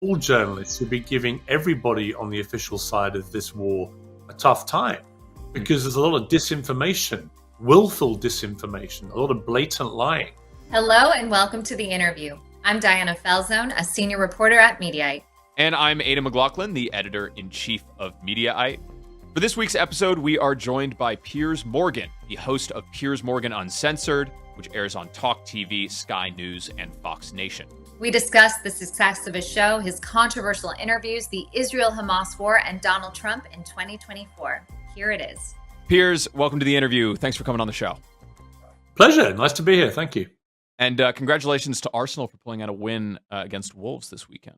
all journalists should be giving everybody on the official side of this war a tough time, because there's a lot of disinformation, willful disinformation, a lot of blatant lying. Hello and welcome to The Interview. I'm Diana Falzone, a senior reporter at Mediaite. And I'm Ada McLaughlin, the editor-in-chief of Mediaite. For this week's episode, we are joined by Piers Morgan, the host of Piers Morgan Uncensored, which airs on Talk TV, Sky News, and Fox Nation. We discuss the success of his show, his controversial interviews, the Israel-Hamas war, and Donald Trump in 2024. Here it is. Piers, welcome to The Interview. Thanks for coming on the show. Pleasure. Nice to be here. Thank you. And congratulations to Arsenal for pulling out a win against Wolves this weekend.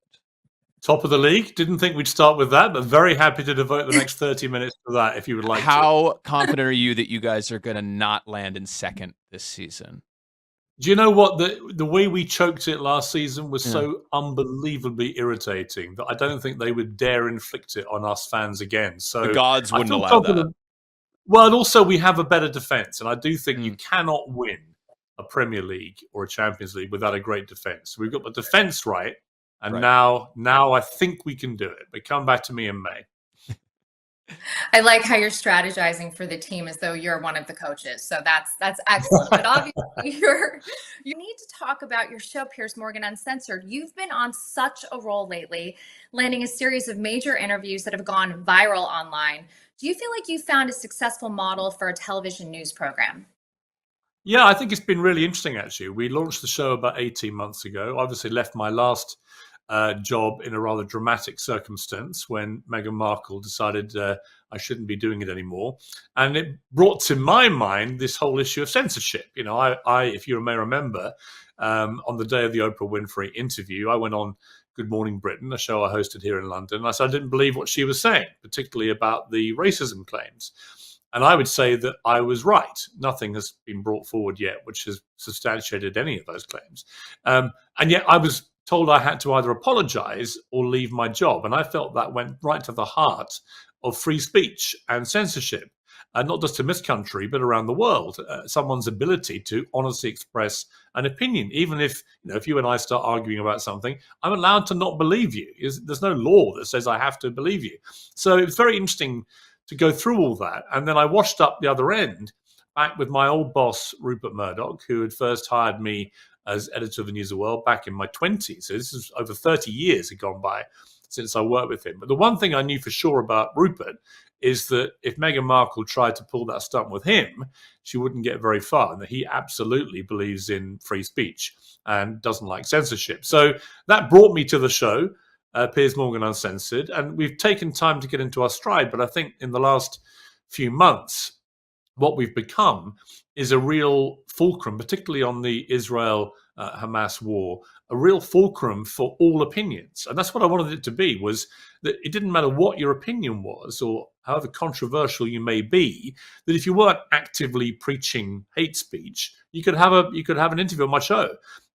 Top of the league. Didn't think we'd start with that, but very happy to devote the next 30 minutes to that if you would like How confident are you that you guys are going to not land in second this season? Do you know what? The way we choked it last season was so unbelievably irritating that I don't think they would dare inflict it on us fans again. So the gods wouldn't allow that. Well, and also we have a better defense, and I do think you cannot win a Premier League or a Champions League without a great defense. We've got the defense right. And now I think we can do it. But come back to me in May. I like how you're strategizing for the team as though you're one of the coaches. So that's excellent. But obviously you need to talk about your show, Piers Morgan Uncensored. You've been on such a roll lately, landing a series of major interviews that have gone viral online. Do you feel like you found a successful model for a television news program? Yeah, I think it's been really interesting, actually. We launched the show about 18 months ago. Obviously left my last job in a rather dramatic circumstance when Meghan Markle decided I shouldn't be doing it anymore. And it brought to my mind this whole issue of censorship. You know, I if you may remember, on the day of the Oprah Winfrey interview, I went on Good Morning Britain, a show I hosted here in London. And I said I didn't believe what she was saying, particularly about the racism claims. And I would say that I was right. Nothing has been brought forward yet which has substantiated any of those claims. And yet I was told I had to either apologize or leave my job. And I felt that went right to the heart of free speech and censorship, not just in this country, but around the world. Someone's ability to honestly express an opinion, even if you and I start arguing about something, I'm allowed to not believe you. There's no law that says I have to believe you. So it's very interesting to go through all that. And then I washed up the other end back with my old boss, Rupert Murdoch, who had first hired me as editor of the News of the World back in my 20s. So this is over 30 years had gone by since I worked with him. But the one thing I knew for sure about Rupert is that if Meghan Markle tried to pull that stunt with him, she wouldn't get very far, and that he absolutely believes in free speech and doesn't like censorship. So that brought me to the show, Piers Morgan Uncensored, and we've taken time to get into our stride. But I think in the last few months, what we've become is a real fulcrum, particularly on the Israel-Hamas war, a real fulcrum for all opinions. And that's what I wanted it to be, was that it didn't matter what your opinion was or however controversial you may be, that if you weren't actively preaching hate speech, you could have an interview on my show.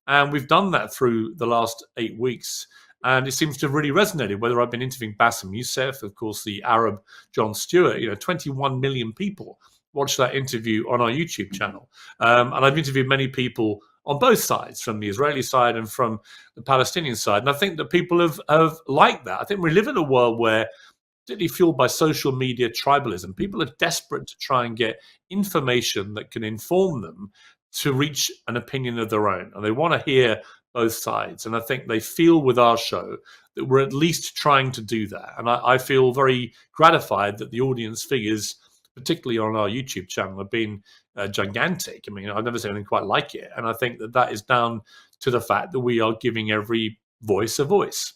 And we've done that through the last 8 weeks. And it seems to have really resonated, whether I've been interviewing Bassem Youssef, of course, the Arab Jon Stewart, 21 million people watch that interview on our YouTube channel. And I've interviewed many people on both sides, from the Israeli side and from the Palestinian side. And I think that people have liked that. I think we live in a world where, particularly fueled by social media tribalism, people are desperate to try and get information that can inform them to reach an opinion of their own. And they want to hear both sides. And I think they feel with our show that we're at least trying to do that. And I feel very gratified that the audience figures, particularly on our YouTube channel, have been gigantic. I mean, I've never seen anything quite like it. And I think that is down to the fact that we are giving every voice a voice.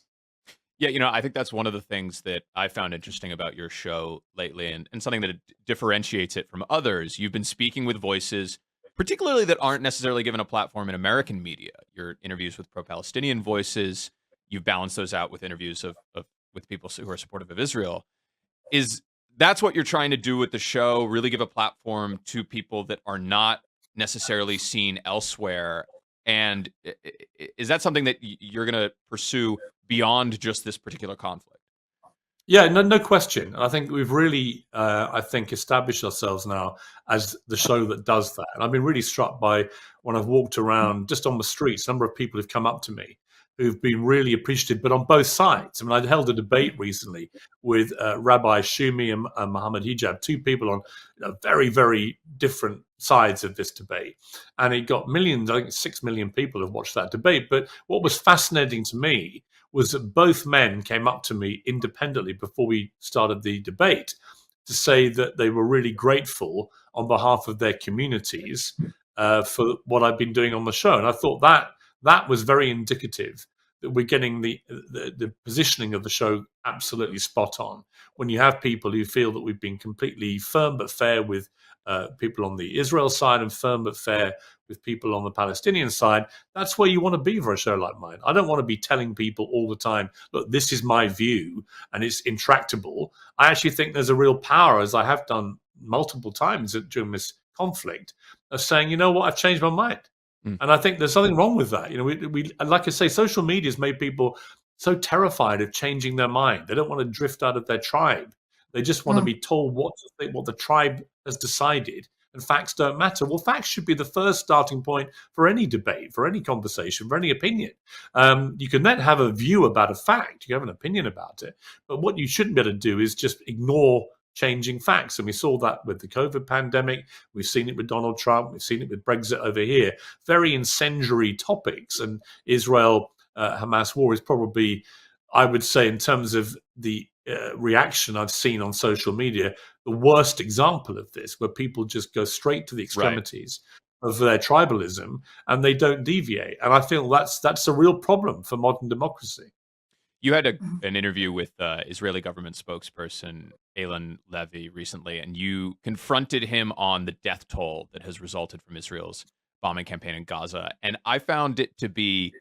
Yeah, I think that's one of the things that I found interesting about your show lately, and something that differentiates it from others. You've been speaking with voices, particularly that aren't necessarily given a platform in American media. Your interviews with pro-Palestinian voices, you've balanced those out with interviews with people who are supportive of Israel. That's what you're trying to do with the show, really give a platform to people that are not necessarily seen elsewhere. And is that something that you're going to pursue beyond just this particular conflict? Yeah, no question. I think we've really, established ourselves now as the show that does that. And I've been really struck by when I've walked around just on the streets, a number of people have come up to me who've been really appreciative, but on both sides. I mean, I held a debate recently with Rabbi Shumi and Muhammad Hijab, two people on very, very different sides of this debate. And it got millions, I think 6 million people have watched that debate. But what was fascinating to me was that both men came up to me independently before we started the debate to say that they were really grateful on behalf of their communities for what I've been doing on the show. And I thought that was very indicative that we're getting the positioning of the show absolutely spot on. When you have people who feel that we've been completely firm but fair with people on the Israel side and firm but fair with people on the Palestinian side, that's where you want to be for a show like mine. I don't want to be telling people all the time, look, this is my view and it's intractable. I actually think there's a real power, as I have done multiple times during this conflict, of saying, you know what, I've changed my mind. And I think there's something wrong with that. You know, we like I say, social media has made people so terrified of changing their mind. They don't want to drift out of their tribe. They just want to be told what to think, what the tribe has decided, and facts don't matter. Well, facts should be the first starting point for any debate, for any conversation, for any opinion. You can then have a view about a fact. You have an opinion about it. But what you shouldn't be able to do is just ignore changing facts. And we saw that with the COVID pandemic. We've seen it with Donald Trump. We've seen it with Brexit over here. Very incendiary topics. And Israel-Hamas war is probably, I would say, in terms of the reaction I've seen on social media, the worst example of this, where people just go straight to the extremities of their tribalism and they don't deviate. And I feel that's a real problem for modern democracy. You had an interview with Israeli government spokesperson Elan Levy recently, and you confronted him on the death toll that has resulted from Israel's bombing campaign in Gaza. And I found it to be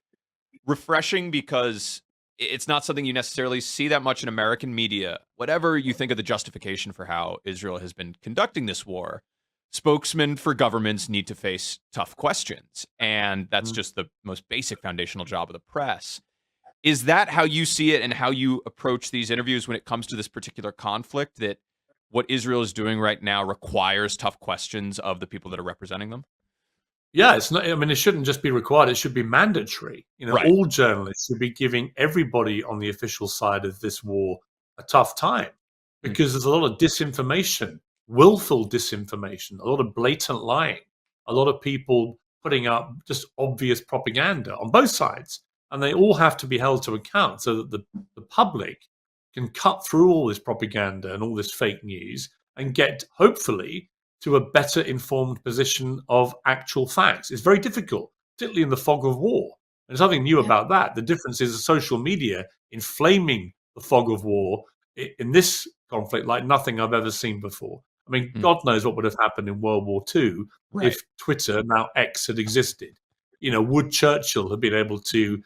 refreshing because it's not something you necessarily see that much in American media. Whatever you think of the justification for how Israel has been conducting this war, spokesmen for governments need to face tough questions. And that's just the most basic foundational job of the press. Is that how you see it and how you approach these interviews when it comes to this particular conflict, that what Israel is doing right now requires tough questions of the people that are representing them? Yeah, it's not. I mean, it shouldn't just be required; it should be mandatory. You know, all journalists should be giving everybody on the official side of this war a tough time, because there's a lot of disinformation, willful disinformation, a lot of blatant lying, a lot of people putting up just obvious propaganda on both sides, and they all have to be held to account so that the public can cut through all this propaganda and all this fake news and get, hopefully, to a better informed position of actual facts. It's very difficult, particularly in the fog of war. And there's nothing new about that. The difference is social media inflaming the fog of war in this conflict like nothing I've ever seen before. I mean, God knows what would have happened in World War II if Twitter, now X, had existed. You know, would Churchill have been able to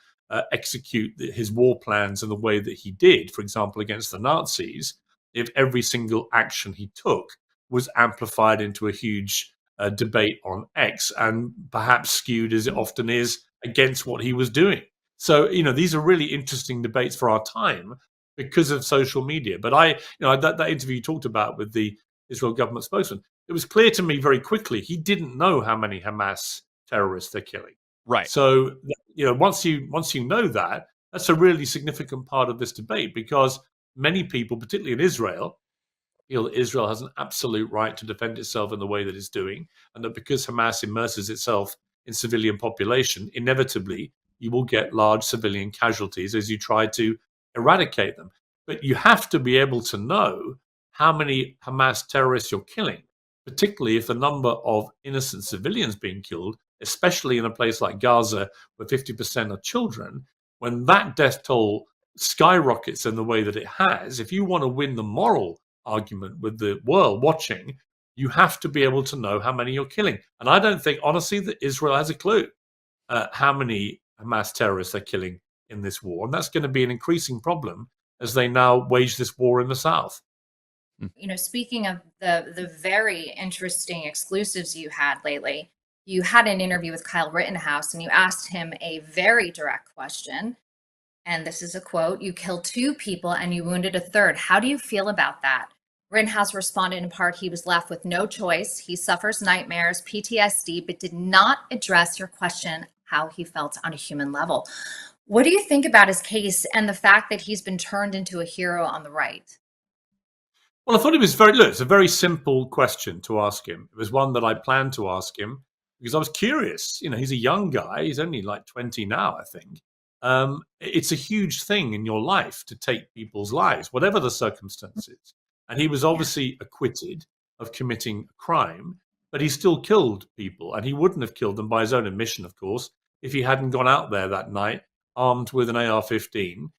execute his war plans in the way that he did, for example, against the Nazis, if every single action he took was amplified into a huge debate on X and perhaps skewed, as it often is, against what he was doing? So, you know, these are really interesting debates for our time because of social media. But that interview you talked about with the Israel government spokesman, it was clear to me very quickly he didn't know how many Hamas terrorists they're killing. Right. So, you know, once you know that, that's a really significant part of this debate, because many people, particularly in Israel, feel that Israel has an absolute right to defend itself in the way that it's doing, and that because Hamas immerses itself in civilian population, inevitably you will get large civilian casualties as you try to eradicate them. But you have to be able to know how many Hamas terrorists you're killing, particularly if the number of innocent civilians being killed, especially in a place like Gaza where 50% are children. When that death toll skyrockets in the way that it has, if you want to win the moral argument with the world watching, you have to be able to know how many you're killing. And I don't think, honestly, that Israel has a clue how many Hamas terrorists they're killing in this war. And that's going to be an increasing problem as they now wage this war in the south. You know, speaking of the very interesting exclusives you had lately, you had an interview with Kyle Rittenhouse and you asked him a very direct question. And this is a quote: "You killed 2 people and you wounded a 3rd. How do you feel about that?" Rittenhouse responded in part, "He was left with no choice. He suffers nightmares, PTSD, but did not address your question how he felt on a human level." What do you think about his case and the fact that he's been turned into a hero on the right? Well, I thought it was very, look, it's a very simple question to ask him. It was one that I planned to ask him because I was curious. You know, he's a young guy. He's only like 20 now, I think. It's a huge thing in your life to take people's lives, whatever the circumstances. And he was Yeah. obviously acquitted of committing a crime, but he still killed people. And he wouldn't have killed them by his own admission, of course, if he hadn't gone out there that night armed with an AR-15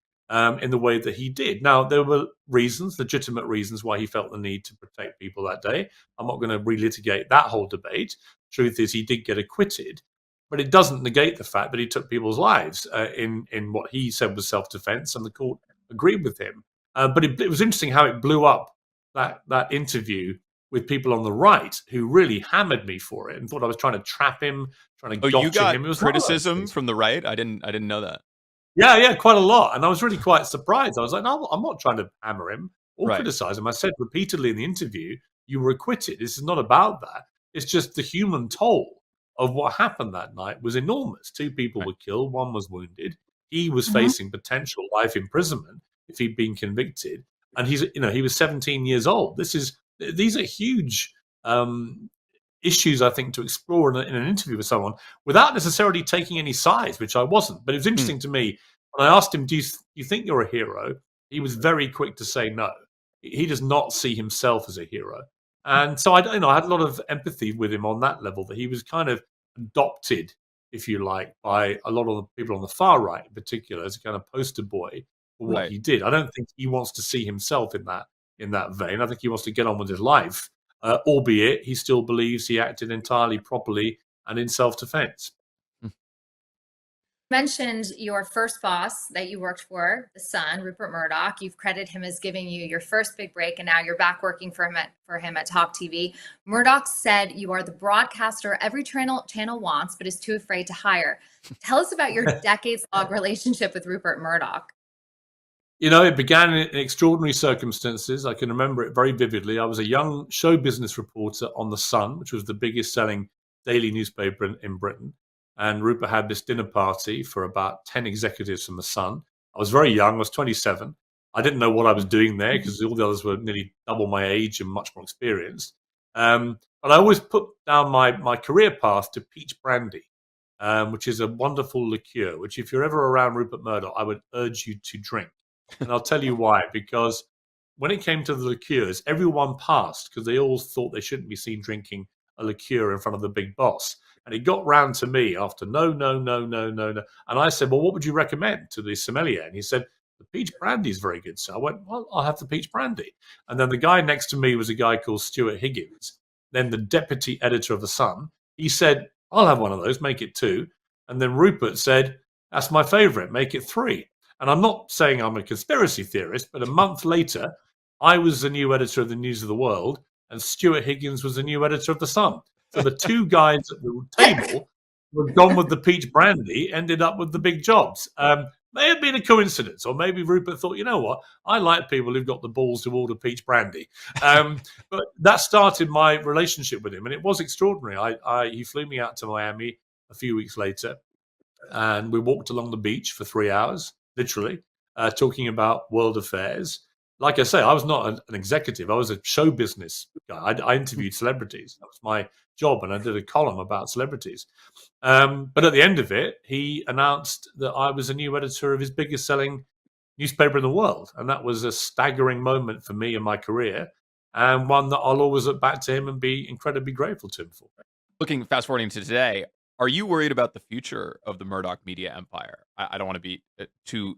in the way that he did. Now, there were reasons, legitimate reasons, why he felt the need to protect people that day. I'm not going to relitigate that whole debate. Truth is, he did get acquitted, but it doesn't negate the fact that he took people's lives in what he said was self-defense, and the court agreed with him. But it was interesting how it blew up that interview with people on the right who really hammered me for it and thought I was trying to trap him, trying to Oh, you gotcha got him. It was criticism from the right? I didn't know that. yeah, quite a lot. And I was really quite surprised. I was like, no, I'm not trying to hammer him or Right. criticize him. I said repeatedly in the interview, you were acquitted. This is not about that. It's just the human toll of what happened that night was enormous. Two people Right. were killed, one was wounded. He was Mhm. facing potential life imprisonment if he'd been convicted. And he was 17 years old. These are huge issues, I think, to explore in an interview with someone without necessarily taking any sides, which I wasn't. But it was Hmm. interesting to me when I asked him, "Do you think you're a hero?" He was very quick to say no. He does not see himself as a hero, and so I had a lot of empathy with him on that level. That he was kind of adopted, if you like, by a lot of the people on the far right, in particular, as a kind of poster boy for what Right. he did. I don't think he wants to see himself in that vein. I think he wants to get on with his life, albeit he still believes he acted entirely properly and in self-defense. Mentioned your first boss that you worked for, the Sun, Rupert Murdoch. You've credited him as giving you your first big break, and now you're back working for him at Talk TV. Murdoch said you are the broadcaster every channel wants, but is too afraid to hire. Tell us about your decades-long relationship with Rupert Murdoch. You know, it began in extraordinary circumstances. I can remember it very vividly. I was a young show business reporter on The Sun, which was the biggest selling daily newspaper in Britain. And Rupert had this dinner party for about 10 executives from The Sun. I was very young, I was 27. I didn't know what I was doing there because all the others were nearly double my age and much more experienced. But I always put down my career path to peach brandy, which is a wonderful liqueur, which if you're ever around Rupert Murdoch, I would urge you to drink. And I'll tell you why. Because when it came to the liqueurs, everyone passed because they all thought they shouldn't be seen drinking a liqueur in front of the big boss. And it got round to me after no, no, no, no, no, no. And I said, well, what would you recommend to the sommelier? And he said, the peach brandy is very good. So I went, well, I'll have the peach brandy. And then the guy next to me was a guy called Stuart Higgins, then the deputy editor of The Sun. He said, I'll have one of those, make it two. And then Rupert said, that's my favorite, make it three. And I'm not saying I'm a conspiracy theorist, but a month later, I was the new editor of the News of the World, and Stuart Higgins was the new editor of The Sun. So the two guys at the table who had gone with the peach brandy ended up with the big jobs. May have been a coincidence, or maybe Rupert thought, you know what, I like people who've got the balls to order peach brandy. But that started my relationship with him, and it was extraordinary. He flew me out to Miami a few weeks later, and we walked along the beach for 3 hours, literally, talking about world affairs. Like I say, I was not an executive. I was a show business guy. I interviewed celebrities. That was my job, and I did a column about celebrities. But at the end of it, he announced that I was a new editor of his biggest selling newspaper in the world. And that was a staggering moment for me in my career, and one that I'll always look back to him and be incredibly grateful to him for. Fast forwarding to today, are you worried about the future of the Murdoch media empire? I don't want to be too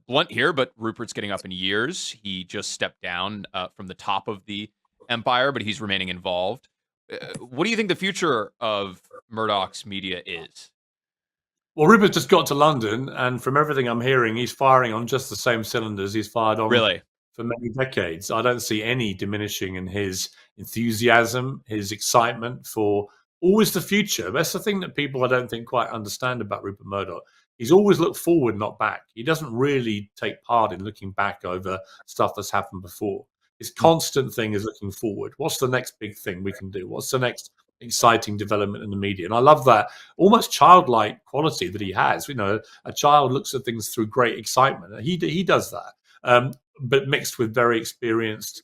blunt here, but Rupert's getting up in years. He just stepped down from the top of the empire, but he's remaining involved. What do you think the future of Murdoch's media is? Well, Rupert just got to London, and from everything I'm hearing, he's firing on just the same cylinders he's fired on Really? for many decades. I don't see any diminishing in his enthusiasm, his excitement for always the future. That's the thing that people I don't think quite understand about Rupert Murdoch. He's always looked forward, not back. He doesn't really take part in looking back over stuff that's happened before. His constant thing is looking forward. What's the next big thing we can do? What's the next exciting development in the media. And I love that almost childlike quality that he has. A child looks at things through great excitement. He does that, but mixed with very experienced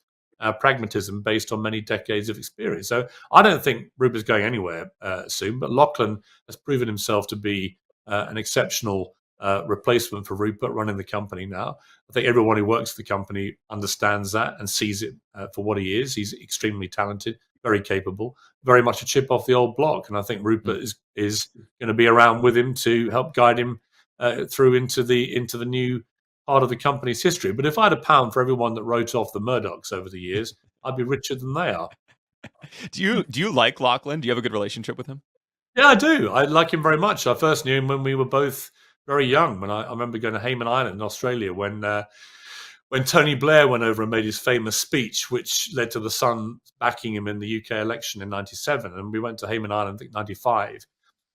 pragmatism based on many decades of experience. So I don't think Rupert's going anywhere soon, but Lachlan has proven himself to be an exceptional replacement for Rupert running the company now. I think everyone who works at the company understands that and sees it for what he is. He's extremely talented, very capable, very much a chip off the old block. And I think Rupert is going to be around with him to help guide him through into the new part of the company's history. But if I had a pound for everyone that wrote off the Murdochs over the years, I'd be richer than they are. Do you like Lachlan? Do you have a good relationship with him? Yeah, I do. I like him very much. I first knew him when we were both very young. When I remember going to Hayman Island in Australia when Tony Blair went over and made his famous speech, which led to the Sun backing him in the UK election in '97. And we went to Hayman Island, I think '95,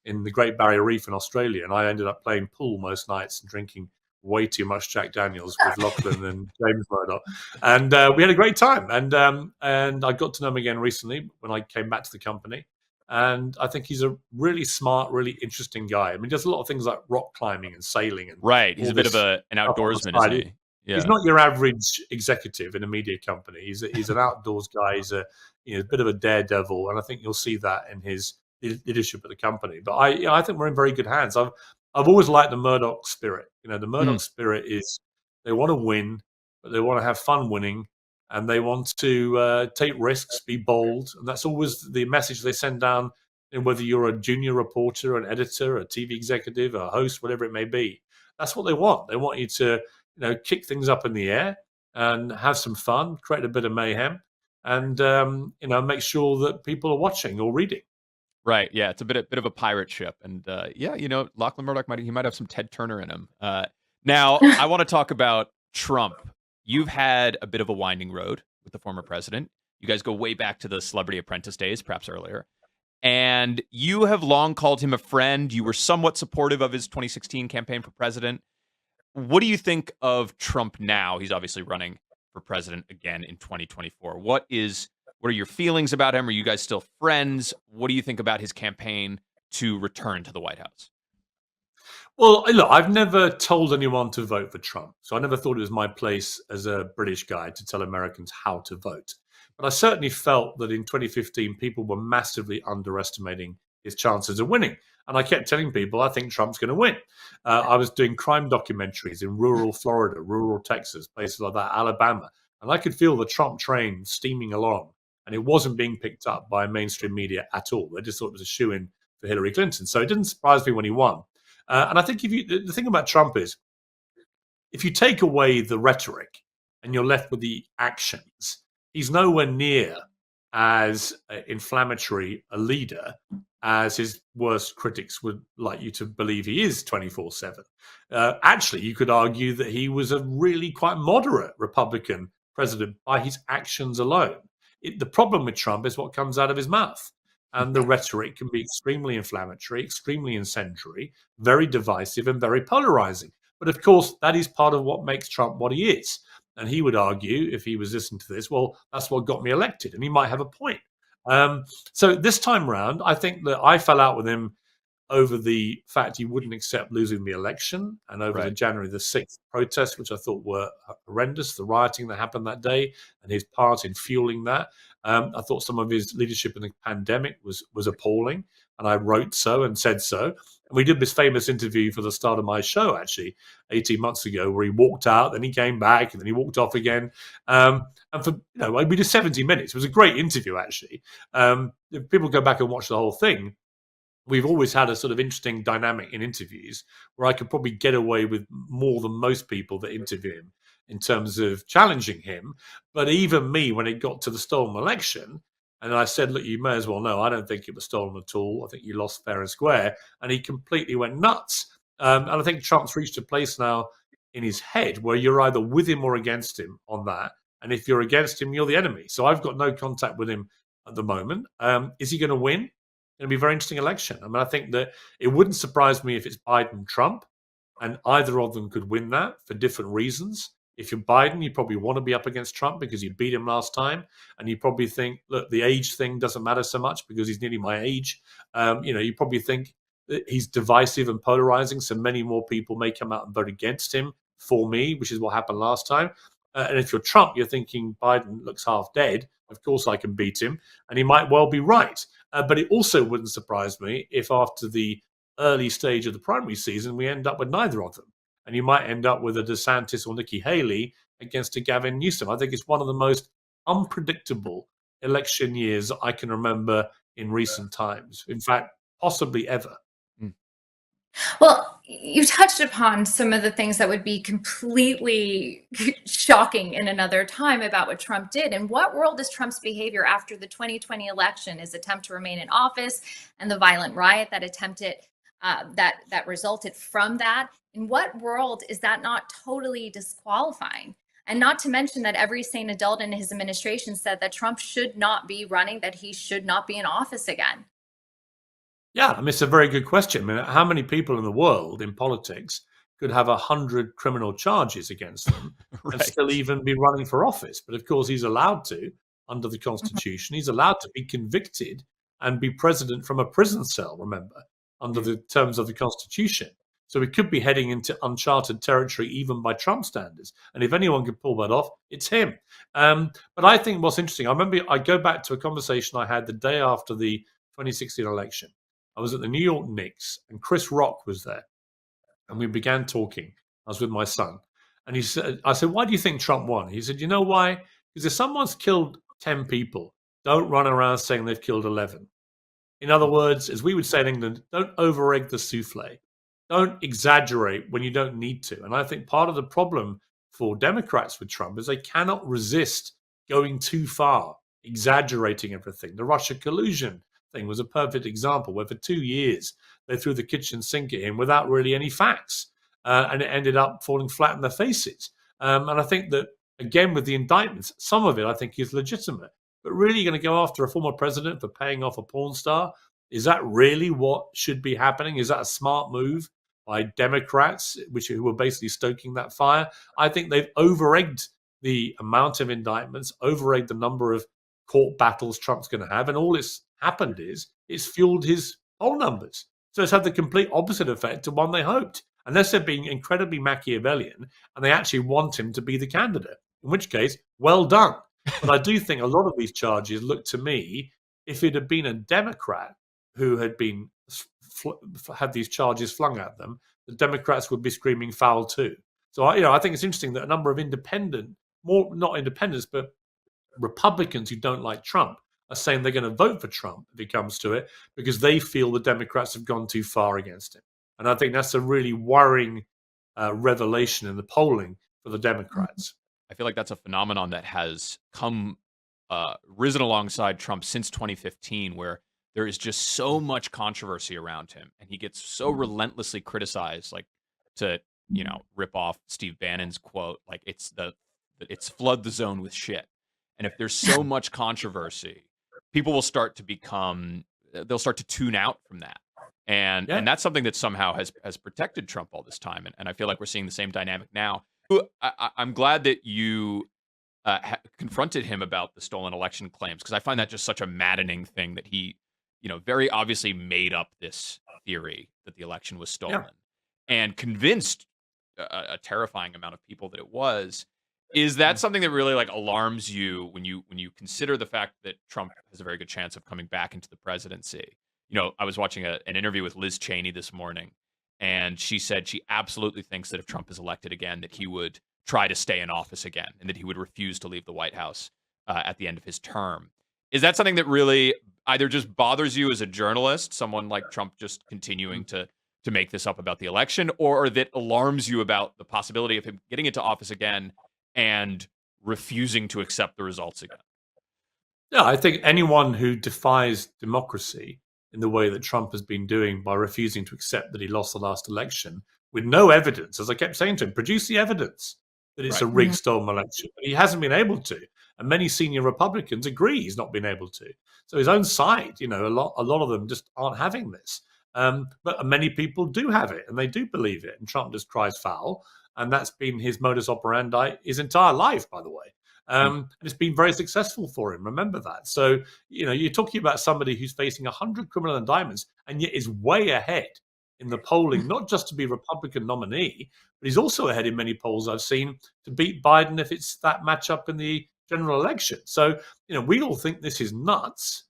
in the Great Barrier Reef in Australia. And I ended up playing pool most nights and drinking way too much Jack Daniels with Lachlan and James Murdoch. And we had a great time. And I got to know him again recently when I came back to the company. And I think he's a really smart, really interesting guy. I mean, he does a lot of things like rock climbing and sailing. And right. He's a bit of an outdoorsman, isn't he? Yeah. He's not your average executive in a media company. He's an outdoors guy. He's a bit of a daredevil. And I think you'll see that in his leadership at the company. But I think we're in very good hands. I've always liked the Murdoch spirit. The Murdoch spirit is they want to win, but they want to have fun winning. And they want to take risks, be bold. And that's always the message they send down, whether you're a junior reporter, an editor, a TV executive, a host, whatever it may be. That's what they want. They want you to, kick things up in the air and have some fun, create a bit of mayhem, and, make sure that people are watching or reading. Right. Yeah. It's a bit of a pirate ship. And Lachlan Murdoch might have some Ted Turner in him. Now, I want to talk about Trump. You've had a bit of a winding road with the former president. You guys go way back to the Celebrity Apprentice days, perhaps earlier. And you have long called him a friend. You were somewhat supportive of his 2016 campaign for president. What do you think of Trump now? He's obviously running for president again in 2024. What are your feelings about him? Are you guys still friends? What do you think about his campaign to return to the White House? Well, look, I've never told anyone to vote for Trump. So I never thought it was my place as a British guy to tell Americans how to vote. But I certainly felt that in 2015, people were massively underestimating his chances of winning. And I kept telling people, I think Trump's going to win. I was doing crime documentaries in rural Florida, rural Texas, places like that, Alabama. And I could feel the Trump train steaming along. And it wasn't being picked up by mainstream media at all. They just thought it was a shoo-in for Hillary Clinton. So it didn't surprise me when he won. And I think the thing about Trump is, if you take away the rhetoric and you're left with the actions, he's nowhere near as inflammatory a leader as his worst critics would like you to believe he is 24/7. Actually, you could argue that he was a really quite moderate Republican president by his actions alone. The problem with Trump is what comes out of his mouth. And the rhetoric can be extremely inflammatory, extremely incendiary, very divisive, and very polarizing. But of course, that is part of what makes Trump what he is. And he would argue, if he was listening to this, well, that's what got me elected. And he might have a point. So this time round, I think that I fell out with him over the fact he wouldn't accept losing the election and over the January the 6th protests, which I thought were horrendous, the rioting that happened that day and his part in fueling that. I thought some of his leadership in the pandemic was appalling, and I wrote so and said so. And we did this famous interview for the start of my show, actually, 18 months ago, where he walked out, then he came back, and then he walked off again. And for we did 70 minutes. It was a great interview, actually. If people go back and watch the whole thing, we've always had a sort of interesting dynamic in interviews where I could probably get away with more than most people that interview him in terms of challenging him. But even me, when it got to the stolen election, and I said, look, you may as well know, I don't think it was stolen at all. I think you lost fair and square. And he completely went nuts. And I think Trump's reached a place now in his head where you're either with him or against him on that. And if you're against him, you're the enemy. So I've got no contact with him at the moment. Is he going to win? It'll be a very interesting election. I mean, I think that it wouldn't surprise me if it's Biden-Trump, and either of them could win that for different reasons. If you're Biden, you probably want to be up against Trump because you beat him last time, and you probably think, look, the age thing doesn't matter so much because he's nearly my age. You probably think that he's divisive and polarizing, so many more people may come out and vote against him for me, which is what happened last time. And if you're Trump, you're thinking Biden looks half dead. Of course, I can beat him, and he might well be right. But it also wouldn't surprise me if after the early stage of the primary season, we end up with neither of them. And you might end up with a DeSantis or Nikki Haley against a Gavin Newsom. I think it's one of the most unpredictable election years I can remember in recent times. In fact, possibly ever. Well, you touched upon some of the things that would be completely shocking in another time about what Trump did. In what world is Trump's behavior after the 2020 election, his attempt to remain in office, and the violent riot that that resulted from that? In what world is that not totally disqualifying? And not to mention that every sane adult in his administration said that Trump should not be running, that he should not be in office again. Yeah, I mean, it's a very good question. I mean, how many people in the world in politics could have 100 criminal charges against them and still even be running for office? But of course, he's allowed to under the Constitution. He's allowed to be convicted and be president from a prison cell, remember, under the terms of the Constitution. So we could be heading into uncharted territory even by Trump standards. And if anyone can pull that off, it's him. But I think what's interesting, I go back to a conversation I had the day after the 2016 election. I was at the New York Knicks, and Chris Rock was there, and we began talking. I was with my son, and I said, why do you think Trump won? He said, you know why? Because if someone's killed 10 people, don't run around saying they've killed 11. In other words, as we would say in England, don't over-egg the souffle. Don't exaggerate when you don't need to. And I think part of the problem for Democrats with Trump is they cannot resist going too far, exaggerating everything. The Russia collusion thing was a perfect example where for 2 years they threw the kitchen sink at him without really any facts, and it ended up falling flat in their faces. And I think that, again, with the indictments, some of it I think is legitimate, but really you're going to go after a former president for paying off a porn star? Is that really what should be happening? Is that a smart move by Democrats, who were basically stoking that fire? I think they've over-egged the amount of indictments, over-egged the number of court battles Trump's going to have, and all it's happened is it's fueled his poll numbers. So it's had the complete opposite effect to one they hoped, unless they're being incredibly Machiavellian and they actually want him to be the candidate, in which case, well done. But I do think a lot of these charges look to me, if it had been a Democrat who had had these charges flung at them, the Democrats would be screaming foul too. So I think it's interesting that a number of not independents, but Republicans who don't like Trump are saying they're going to vote for Trump if it comes to it because they feel the Democrats have gone too far against him. And I think that's a really worrying revelation in the polling for the Democrats. I feel like that's a phenomenon that has risen alongside Trump since 2015, where there is just so much controversy around him, and he gets so relentlessly criticized, like to rip off Steve Bannon's quote, like it's flood the zone with shit. And if there's so much controversy, people will start to tune out from that. And that's something that somehow has protected Trump all this time. And I feel like we're seeing the same dynamic now. I'm glad that you confronted him about the stolen election claims, because I find that just such a maddening thing that he, very obviously made up this theory that the election was stolen and convinced a terrifying amount of people that it was. Is that something that really alarms you when you consider the fact that Trump has a very good chance of coming back into the presidency? I was watching an interview with Liz Cheney this morning, and she said she absolutely thinks that if Trump is elected again, that he would try to stay in office again and that he would refuse to leave the White House at the end of his term. Is that something that really either just bothers you as a journalist, someone like Trump just continuing to make this up about the election, or that alarms you about the possibility of him getting into office again and refusing to accept the results again? Yeah, I think anyone who defies democracy in the way that Trump has been doing by refusing to accept that he lost the last election with no evidence, as I kept saying to him, produce the evidence that it's a rigged, stolen election. But he hasn't been able to. And many senior Republicans agree he's not been able to. So his own side, a lot of them just aren't having this. But many people do have it, and they do believe it. And Trump just cries foul. And that's been his modus operandi his entire life, by the way. And it's been very successful for him. Remember that. So, you're talking about somebody who's facing 100 criminal indictments and yet is way ahead in the polling, not just to be Republican nominee, but he's also ahead in many polls I've seen to beat Biden if it's that matchup in the general election. So, we all think this is nuts,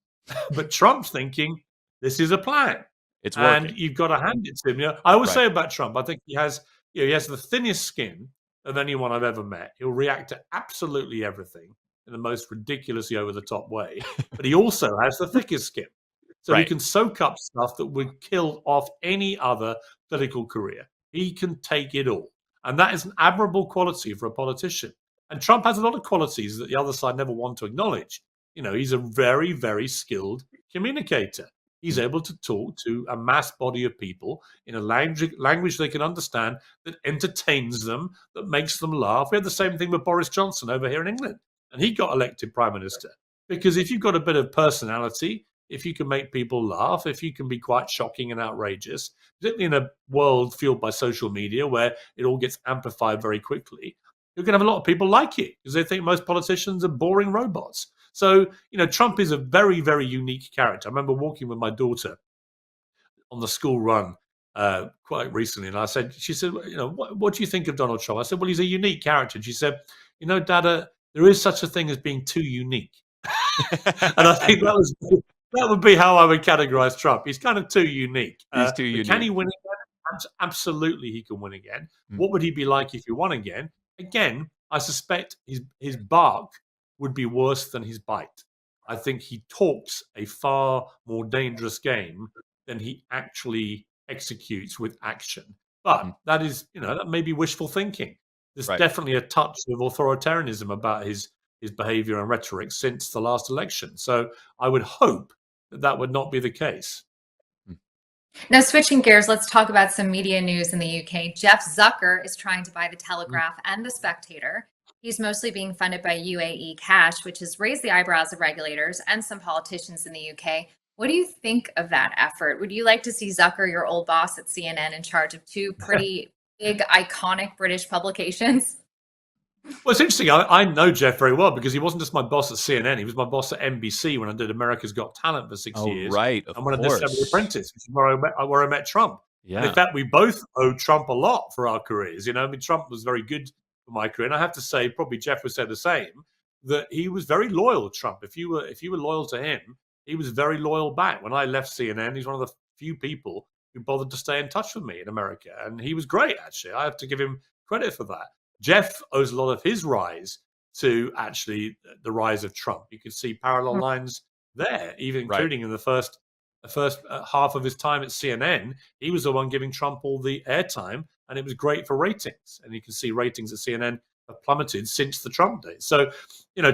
but Trump's thinking this is a plan. It's working. And you've got to hand it to him. I always say about Trump, I think he has the thinnest skin of anyone I've ever met. He'll react to absolutely everything in the most ridiculously over-the-top way. But he also has the thickest skin. So he can soak up stuff that would kill off any other political career. He can take it all. And that is an admirable quality for a politician. And Trump has a lot of qualities that the other side never want to acknowledge. He's a very, very skilled communicator. He's able to talk to a mass body of people in a language they can understand, that entertains them, that makes them laugh. We had the same thing with Boris Johnson over here in England, and he got elected prime minister. Because if you've got a bit of personality, if you can make people laugh, if you can be quite shocking and outrageous, particularly in a world fueled by social media where it all gets amplified very quickly, you're going to have a lot of people like it because they think most politicians are boring robots. So, Trump is a very, very unique character. I remember walking with my daughter on the school run quite recently, and she said, what do you think of Donald Trump? I said, well, he's a unique character. And she said, Dada, there is such a thing as being too unique. And I think that would be how I would categorize Trump. He's kind of too unique. He's too unique. Can he win again? Absolutely, he can win again. What would he be like if he won again? Again, I suspect his bark would be worse than his bite. I think he talks a far more dangerous game than he actually executes with action. But that is, that may be wishful thinking. There's definitely a touch of authoritarianism about his behavior and rhetoric since the last election. So I would hope that would not be the case. Now, switching gears, let's talk about some media news in the UK. Jeff Zucker is trying to buy the Telegraph and the Spectator. He's mostly being funded by UAE cash, which has raised the eyebrows of regulators and some politicians in the UK. What do you think of that effort? Would you like to see Zucker, your old boss at CNN, in charge of two pretty big, iconic British publications? Well, it's interesting. I know Jeff very well because he wasn't just my boss at CNN. He was my boss at NBC when I did America's Got Talent for 6 years. Right, and when I did The Apprentice, which is where I met Trump. Yeah. And in fact, we both owe Trump a lot for our careers. Trump was very good for my career. And I have to say, probably Jeff would say the same, that he was very loyal to Trump. If you were loyal to him, he was very loyal back. When I left CNN, he's one of the few people who bothered to stay in touch with me in America. And he was great, actually. I have to give him credit for that. Jeff owes a lot of his rise to actually the rise of Trump. You could see parallel lines there, even including in the first half of his time at CNN. He was the one giving Trump all the airtime, and it was great for ratings. And you can see ratings at CNN have plummeted since the Trump days. So,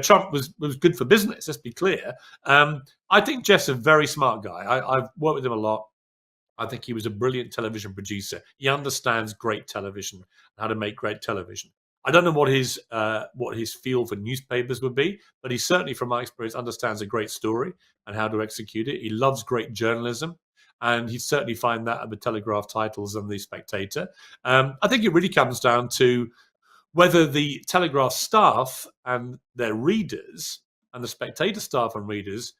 Trump was good for business. Let's be clear. I think Jeff's a very smart guy. I've worked with him a lot. I think he was a brilliant television producer. He understands great television, how to make great television. I don't know what his feel for newspapers would be, but he certainly, from my experience, understands a great story and how to execute it. He loves great journalism, and he'd certainly find that at the Telegraph titles and the Spectator. I think it really comes down to whether the Telegraph staff and their readers and the Spectator staff and readers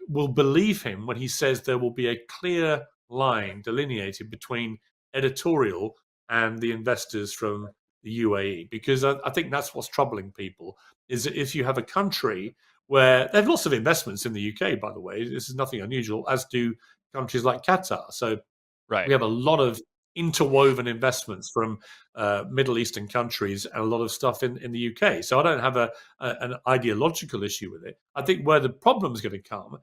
will believe him when he says there will be a clear line delineated between editorial and the investors from the UAE, because I think that's what's troubling people, is that if you have a country where they have lots of investments in the UK, by the way, this is nothing unusual, as do countries like Qatar. So we have a lot of interwoven investments from Middle Eastern countries and a lot of stuff in the UK. So I don't have an ideological issue with it. I think where the problem is going to come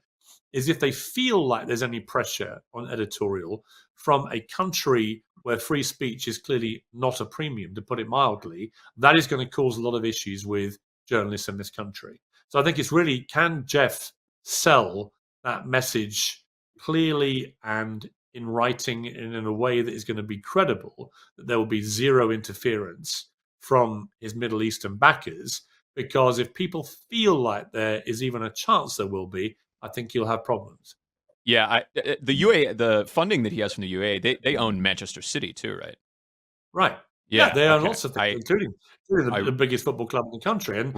is if they feel like there's any pressure on editorial from a country where free speech is clearly not a premium, to put it mildly, that is going to cause a lot of issues with journalists in this country. So I think it's really, can Jeff sell that message clearly and in writing and in a way that is going to be credible, that there will be zero interference from his Middle Eastern backers? Because if people feel like there is even a chance there will be, I think you'll have problems. Yeah, the funding that he has from the UAE, they own Manchester City too, right? Right. Yeah, they own okay. lots of things, including the biggest football club in the country, and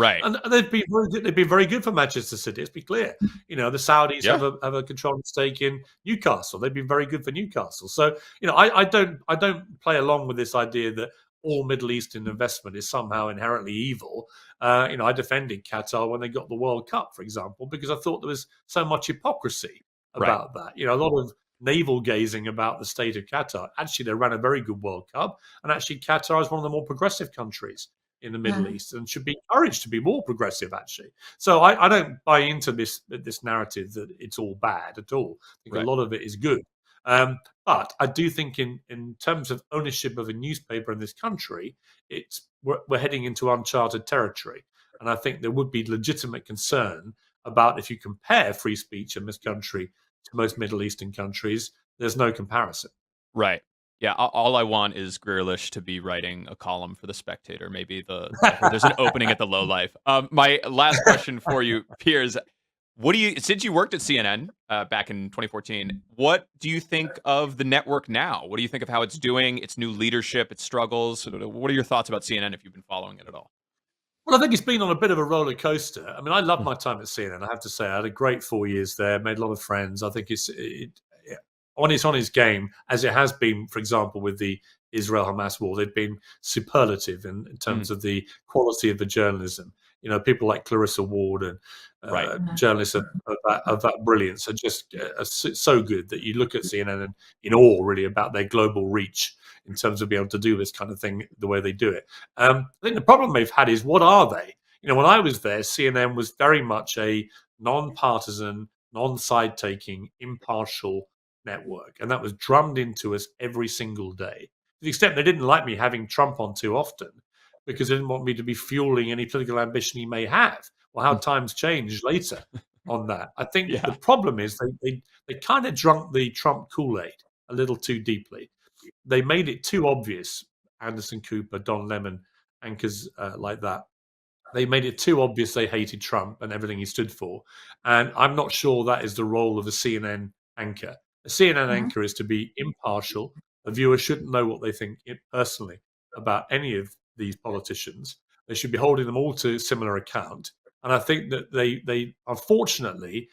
they've been very good. They've been very good for Manchester City. Let's be clear. You know, the Saudis have a controlling stake in Newcastle. They've been very good for Newcastle. So, you know, I don't play along with this idea that all Middle Eastern investment is somehow inherently evil. You know, I defended Qatar when they got the World Cup, for example, because I thought there was so much hypocrisy about that. You know, a lot of navel gazing about the state of Qatar. Actually, they ran a very good World Cup, and actually, Qatar is one of the more progressive countries in the Middle East, and should be encouraged to be more progressive. Actually, so I don't buy into this narrative that it's all bad at all. I think a lot of it is good. But I do think in terms of ownership of a newspaper in this country, we're heading into uncharted territory. And I think there would be legitimate concern about if you compare free speech in this country to most Middle Eastern countries, there's no comparison. Right. Yeah. All I want is Grealish to be writing a column for the Spectator. Maybe there's an opening at the Low Life. My last question for you, Piers. Since you worked at CNN back in 2014, what do you think of the network now? What do you think of how it's doing, its new leadership, its struggles? What are your thoughts about CNN if you've been following it at all? Well, I think it's been on a bit of a roller coaster. I mean, I love my time at CNN. I have to say, I had a great 4 years there, made a lot of friends. I think it's on its game, as it has been, for example, with the Israel-Hamas war. They've been superlative in terms of the quality of the journalism. You know, people like Clarissa Ward and journalists of that brilliance are just so good that you look at CNN and in awe, really, about their global reach in terms of being able to do this kind of thing the way they do it. I think the problem they've had is, what are they? You know, when I was there, CNN was very much a non-partisan, non-side-taking, impartial network, and that was drummed into us every single day. To the extent they didn't like me having Trump on too often, because they didn't want me to be fueling any political ambition he may have. Well, how times changed later on that. I think the problem is they kind of drunk the Trump Kool-Aid a little too deeply. They made it too obvious. Anderson Cooper, Don Lemon, anchors like that. They made it too obvious they hated Trump and everything he stood for. And I'm not sure that is the role of a CNN anchor. A CNN anchor is to be impartial. A viewer shouldn't know what they think personally about any of these politicians. They should be holding them all to similar account. And I think that they unfortunately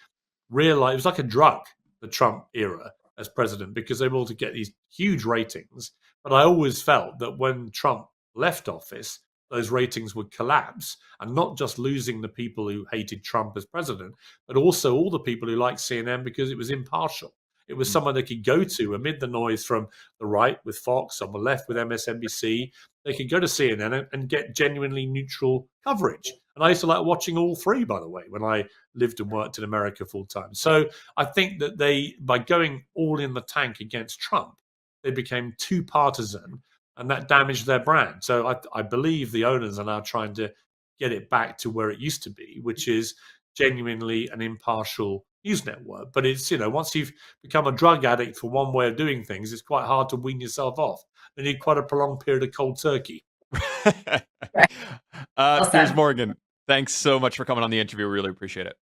realized it was like a drug, the Trump era as president, because they were able to get these huge ratings. But I always felt that when Trump left office, those ratings would collapse, and not just losing the people who hated Trump as president, but also all the people who liked CNN because it was impartial. It was someone they could go to amid the noise from the right with Fox, on the left with MSNBC. They could go to CNN and get genuinely neutral coverage. And I used to like watching all three, by the way, when I lived and worked in America full time. So I think that by going all in the tank against Trump, they became too partisan, and that damaged their brand. So I believe the owners are now trying to get it back to where it used to be, which is genuinely an impartial news network. But it's, you know, once you've become a drug addict for one way of doing things, it's quite hard to wean yourself off. They need quite a prolonged period of cold turkey. Piers Morgan, thanks so much for coming on the interview. We really appreciate it.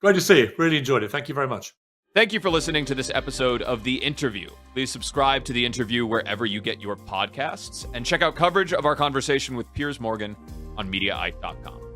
Great to see you. Really enjoyed it. Thank you very much. Thank you for listening to this episode of The Interview. Please subscribe to The Interview wherever you get your podcasts, and check out coverage of our conversation with Piers Morgan on Mediaite.com.